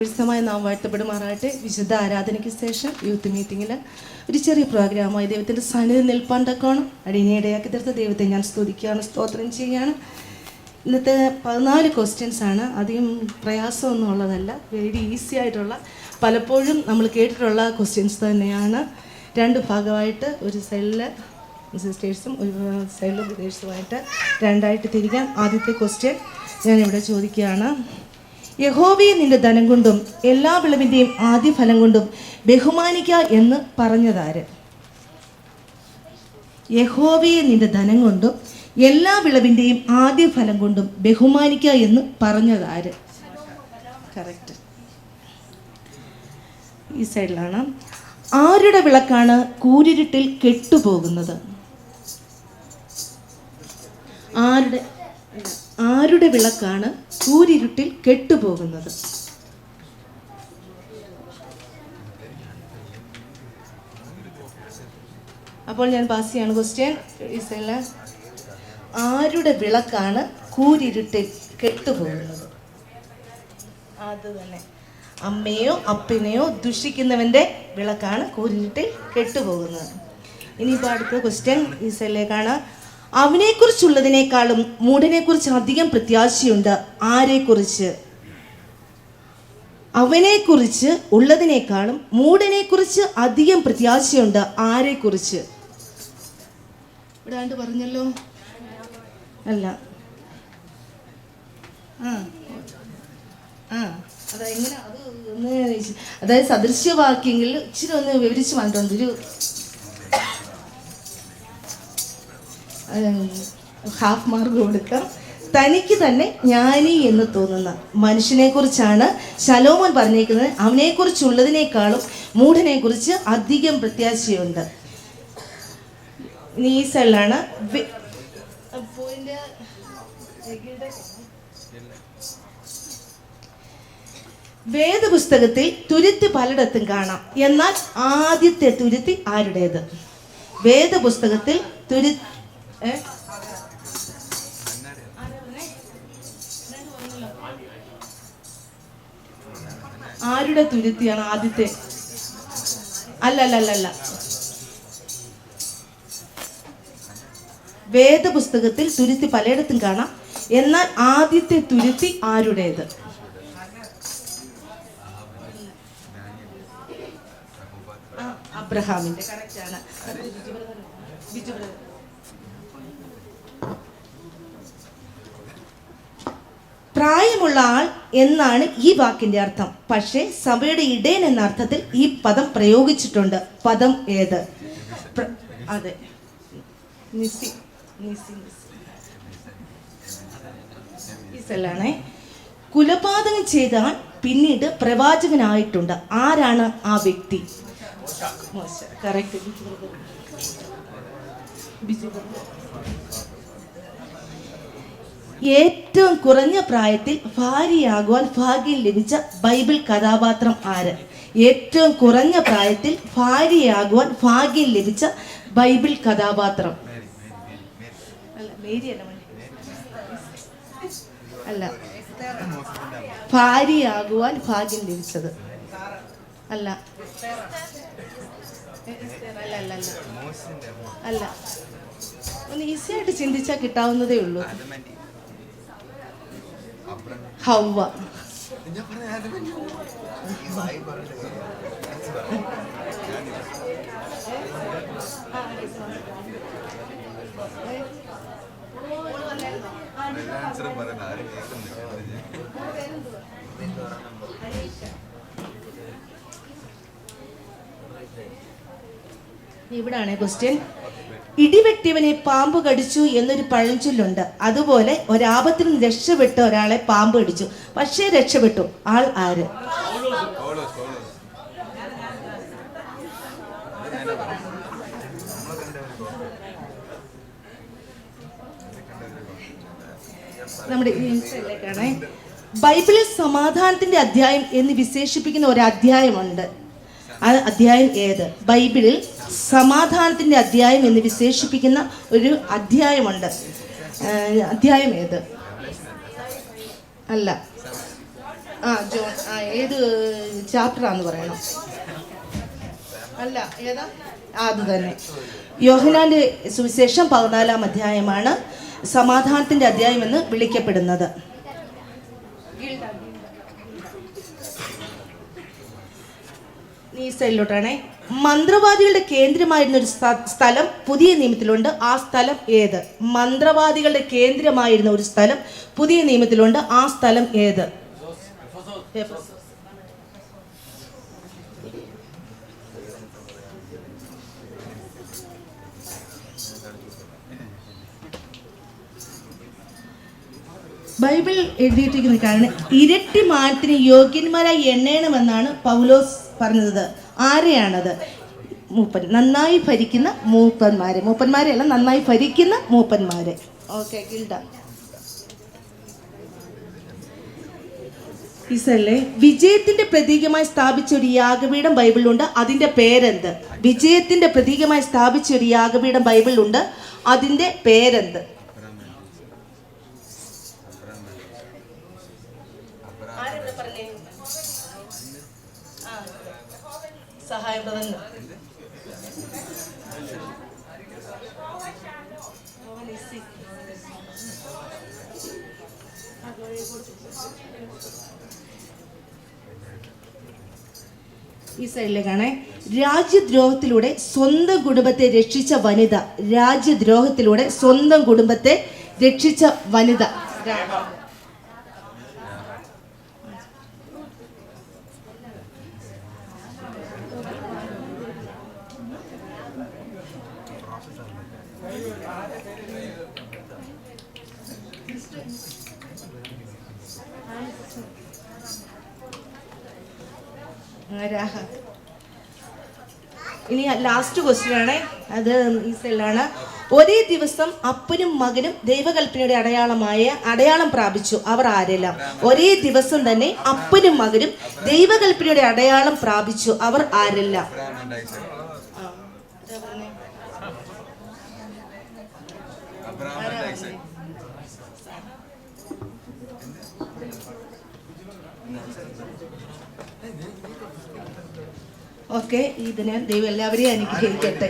വിശദമായി നാം വാഴ്ത്തപ്പെടുമാറാകട്ടെ. വിശുദ്ധ ആരാധനയ്ക്ക് ശേഷം യൂത്ത് മീറ്റിങ്ങിൽ ഒരു ചെറിയ പ്രോഗ്രാമായി ദൈവത്തിൻ്റെ സന്നിധി നിൽപ്പാൻ തക്കോണം അടിയനെയിടയാക്കി തീർത്ത ദൈവത്തെ ഞാൻ സ്തുതിക്കുകയാണ്, സ്തോത്രം ചെയ്യുകയാണ്. ഇന്നത്തെ 14 ക്വസ്റ്റ്യൻസ് ആണ്. അധികം പ്രയാസമൊന്നും ഉള്ളതല്ല, വെരി ഈസി ആയിട്ടുള്ള, പലപ്പോഴും നമ്മൾ കേട്ടിട്ടുള്ള ക്വസ്റ്റ്യൻസ് തന്നെയാണ്. 2 ഭാഗമായിട്ട്, ഒരു സൈഡിൽ സിസ്റ്റേഴ്സും ഒരു സൈഡിൽ ബ്രദേഴ്സുമായിട്ട് രണ്ടായിട്ട് തിരിക്കാം. ആദ്യത്തെ ക്വസ്റ്റ്യൻ ഞാനിവിടെ ചോദിക്കുകയാണ്. യഹോവയെ നിന്റെ ധനം കൊണ്ടും എല്ലാ വിളവിൻ്റെയും ആദ്യ ഫലം കൊണ്ടും ബഹുമാനിക്കുക എന്ന് പറഞ്ഞതാര്? യഹോവയെ നിന്റെ ധനം കൊണ്ടും എല്ലാ വിളവിൻ്റെയും ആദ്യ ഫലം കൊണ്ടും ബഹുമാനിക്കുക എന്ന് പറഞ്ഞതാര്? കറക്റ്റ്. ഈ സൈഡിലാണ്. ആരുടെ വിളക്കാണ് കൂരിരുട്ടിൽ കെട്ടുപോകുന്നത്? ആരുടെ വിളക്കാണ് കൂരിരുട്ടിൽ കെട്ടുപോകുന്നത്? അപ്പോൾ ഞാൻ പാസ് ചെയ്യാണ് ക്വസ്റ്റ്യൻ. ആരുടെ വിളക്കാണ് കൂരിരുട്ടിൽ കെട്ടുപോകുന്നത്? അത് തന്നെ, അമ്മയോ അപ്പനെയോ ദുഷിക്കുന്നവൻ്റെ വിളക്കാണ് കൂരിരുട്ടിൽ കെട്ടുപോകുന്നത്. ഇനിയിപ്പോൾ അടുത്ത ക്വസ്റ്റ്യൻ ഈ സൈഡിലേക്കാണ്. അവനെക്കുറിച്ചുള്ളതിനേക്കാളും മൂഢനെക്കുറിച്ച് അധികം പ്രത്യാശയുണ്ട്. ആരെക്കുറിച്ച്? അവനെക്കുറിച്ച് ഉള്ളതിനേക്കാളും മൂഢനെക്കുറിച്ച് അധികം പ്രത്യാശയുണ്ട്. ആരെക്കുറിച്ച്? ഇവിടെ ആണ്ട് പറഞ്ഞല്ലോ. അല്ല, അതെങ്ങനെ അത് ഒന്ന്, അതായത് സദൃശ്യവാക്യങ്ങളിൽ ഇച്ചിരി ഒന്ന് വിവരിച്ച് പറഞ്ഞിട്ടുണ്ട്. ഒരു ഹാഫ് മാർക്ക് കൊടുക്കാം. തനിക്ക് തന്നെ ജ്ഞാനി എന്ന് തോന്നുന്ന മനുഷ്യനെ കുറിച്ചാണ് ശലോമോൻ പറഞ്ഞേക്കുന്നത്. അവനെക്കുറിച്ചുള്ളതിനേക്കാളും മൂഢനെക്കുറിച്ച് അധികം പ്രത്യാശയുണ്ട്. ഈ സൈഡിലാണ്. വേദപുസ്തകത്തിൽ തുരുത്തി പലയിടത്തും കാണാം, എന്നാൽ ആദ്യത്തെ തുരുത്തി ആരുടേത്? വേദപുസ്തകത്തിൽ ആരുടെ തുരുത്തിയാണ് ആദ്യത്തെ? അല്ല, വേദപുസ്തകത്തിൽ തുരുത്തി പലയിടത്തും കാണാം, എന്നാൽ ആദ്യത്തെ തുരുത്തി ആരുടേത്? അബ്രഹാമിന്റെ. കറക്റ്റ് ആണ്. പ്രായമുള്ള ആൾ എന്നാണ് ഈ വാക്കിന്റെ അർത്ഥം. പക്ഷേ സഭയുടെ ഇടയൻ എന്ന അർത്ഥത്തിൽ ഈ പദം പ്രയോഗിച്ചിട്ടുണ്ട്. പദം ഏത്? അതെ, കുലപാതകം ചെയ്താൽ പിന്നീട് പ്രവാചകനായിട്ടുണ്ട്. ആരാണ് ആ വ്യക്തി? കറക്റ്റ്. ഏറ്റവും കുറഞ്ഞ പ്രായത്തിൽ ഭാര്യയാകുവാൻ ഭാഗ്യം ലഭിച്ച ബൈബിൾ കഥാപാത്രം ആര്? ഏറ്റവും കുറഞ്ഞ പ്രായത്തിൽ ഭാര്യയാകുവാൻ ഭാഗ്യം ലഭിച്ച ബൈബിൾ കഥാപാത്രം? അല്ല, ഭാര്യയാകുവാൻ ഭാഗ്യം ലഭിച്ചത് അല്ല, അല്ല. ഒന്ന് ഈസി ആയിട്ട് ചിന്തിച്ചാൽ കിട്ടാവുന്നതേ ഉള്ളൂ. ഹവ്വ. ഇവിടാണ് ക്വസ്റ്റ്യൻ. ഇടിവെട്ടിയവനെ പാമ്പ് കടിച്ചു എന്നൊരു പഴഞ്ചൊല്ലുണ്ട്. അതുപോലെ ഒരാപത്തിൽ നിന്ന് രക്ഷപ്പെട്ട ഒരാളെ പാമ്പ് കടിച്ചു, പക്ഷേ രക്ഷപ്പെട്ടു. ആൾ ആര്? നമ്മുടെ ബൈബിളിൽ സമാധാനത്തിന്റെ അധ്യായം എന്ന് വിശേഷിപ്പിക്കുന്ന ഒരു അധ്യായമുണ്ട്. ആ അധ്യായം ഏത്? ബൈബിളിൽ സമാധാനത്തിന്റെ അധ്യായം എന്ന് വിശേഷിപ്പിക്കുന്ന ഒരു അധ്യായമുണ്ട്. അധ്യായം ഏത്? അല്ല, ജോൺ. ഏത് ചാപ്റ്ററാന്ന് പറയണം. അല്ല, ഏതാ? അത് തന്നെ. യോഹന്നാന്റെ സുവിശേഷം 14-ാം അധ്യായമാണ് സമാധാനത്തിന്റെ അധ്യായം എന്ന് വിളിക്കപ്പെടുന്നത്. ഈ സൈഡിലോട്ടാണേ. മന്ത്രവാദികളുടെ കേന്ദ്രമായിരുന്ന ഒരു സ്ഥലം പുതിയ നിയമത്തിലുണ്ട്. ആ സ്ഥലം ഏത്? മന്ത്രവാദികളുടെ കേന്ദ്രമായിരുന്ന ഒരു സ്ഥലം പുതിയ നിയമത്തിലുണ്ട്. ആ സ്ഥലം ഏത്? ബൈബിൾ എഴുതിയിട്ടിരിക്കുന്ന കാരണം ഇരട്ടി മാനത്തിന് യോഗ്യന്മാരായി എണ്ണയണമെന്നാണ് പൗലോസ് പറഞ്ഞത്. ആരെയാണത്? നന്നായി ഭരിക്കുന്ന മൂപ്പന്മാരെയല്ല, നന്നായി ഭരിക്കുന്ന മൂപ്പന്മാരെ. Okay, Gilda. ഇസല്ലേ, വിജയത്തിന്റെ പ്രതീകമായി സ്ഥാപിച്ച ഒരു യാഗപീഠം ബൈബിളിലുണ്ട്. അതിന്റെ പേരെന്ത്? വിജയത്തിന്റെ പ്രതീകമായി സ്ഥാപിച്ച ഒരു യാഗപീഠം ബൈബിളിലുണ്ട്. അതിന്റെ പേരെന്ത്? സഹായം പറഞ്ഞു. ഈ സൈഡിലേക്കാണേ. രാജ്യദ്രോഹത്തിലൂടെ സ്വന്തം കുടുംബത്തെ രക്ഷിച്ച വനിത. രാജ്യദ്രോഹത്തിലൂടെ സ്വന്തം കുടുംബത്തെ രക്ഷിച്ച വനിത. ഇനി ലാസ്റ്റ് ക്വസ്റ്റ്യൻ ആണ്. അത് ഈ സെല്ലാണ്. ഒരേ ദിവസം അപ്പനും മകനും ദൈവകൽപ്പനയുടെ അടയാളം പ്രാപിച്ചു. അവർ ആരെല്ലാം? ഒരേ ദിവസം തന്നെ അപ്പനും മകനും ദൈവകൽപ്പനയുടെ അടയാളം പ്രാപിച്ചു. അവർ ആരെല്ലാം? ഓക്കെ, ഇതിന് ദൈവം എല്ലാവരെയും അനുഗ്രഹിക്കട്ടെ.